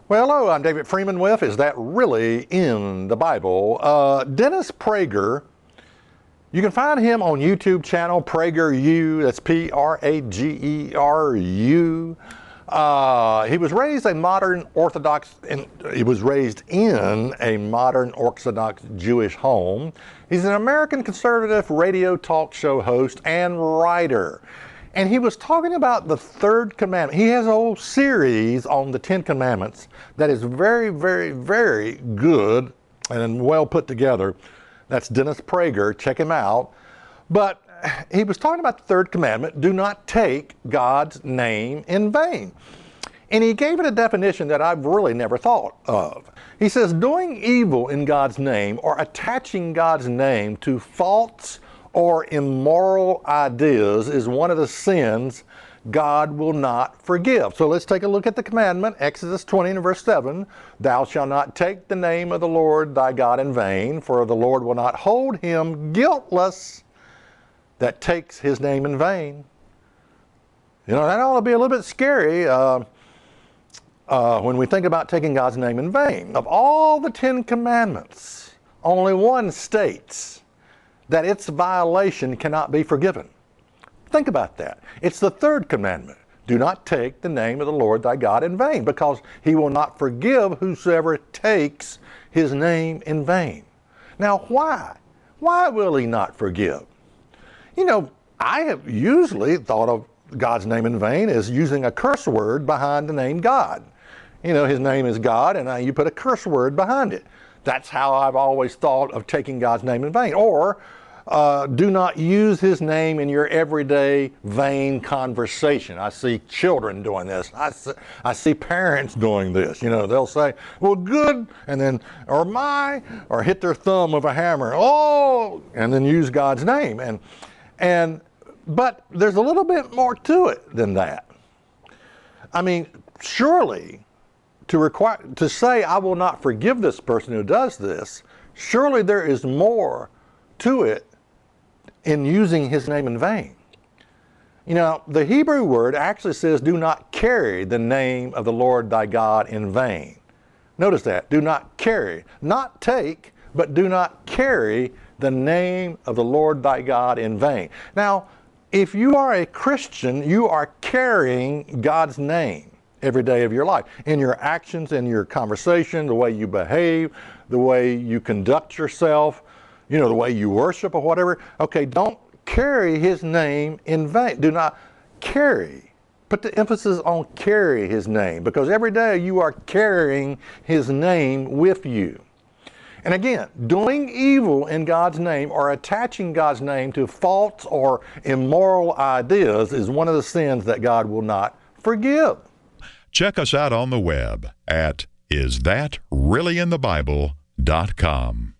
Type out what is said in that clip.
Well, hello, I'm David Freeman with Is That Really in the Bible? Dennis Prager, you can find him on YouTube channel, PragerU, that's P-R-A-G-E-R-U. He was raised in a modern Orthodox Jewish home. He's an American conservative radio talk show host and writer. And he was talking about the third commandment. He has a whole series on the 10 Commandments that is very, very, very good and well put together. That's Dennis Prager. Check him out. But he was talking about the third commandment, do not take God's name in vain. And he gave it a definition that I've really never thought of. He says, doing evil in God's name or attaching God's name to false or immoral ideas is one of the sins God will not forgive. So let's take a look at the commandment, Exodus 20 and verse 7. Thou shalt not take the name of the Lord thy God in vain, for the Lord will not hold him guiltless that takes his name in vain. You know, that ought to be a little bit scary when we think about taking God's name in vain. Of all the 10 Commandments, only one states that its violation cannot be forgiven. Think about that. It's the third commandment. Do not take the name of the Lord thy God in vain, because he will not forgive whosoever takes his name in vain. Now, why? Why will he not forgive? You know, I have usually thought of God's name in vain as using a curse word behind the name God. You know, his name is God, and you put a curse word behind it. That's how I've always thought of taking God's name in vain. Or do not use his name in your everyday vain conversation. I see children doing this. I see parents doing this. You know, they'll say, well, good, and then, or my, or hit their thumb with a hammer, oh, and then use God's name. But there's a little bit more to it than that. I mean, surely to say I will not forgive this person who does this, surely there is more to it in using his name in vain. You know, the Hebrew word actually says, do not carry the name of the Lord thy God in vain. Notice that, do not carry, not take, but do not carry the name of the Lord thy God in vain. Now, if you are a Christian, you are carrying God's name every day of your life, in your actions, in your conversation, the way you behave, the way you conduct yourself, you know, the way you worship or whatever. Okay, don't carry his name in vain. Do not carry. Put the emphasis on carry his name, because every day you are carrying his name with you. And again, doing evil in God's name or attaching God's name to false or immoral ideas is one of the sins that God will not forgive. Check us out on the web at isthatreallyinthebible.com.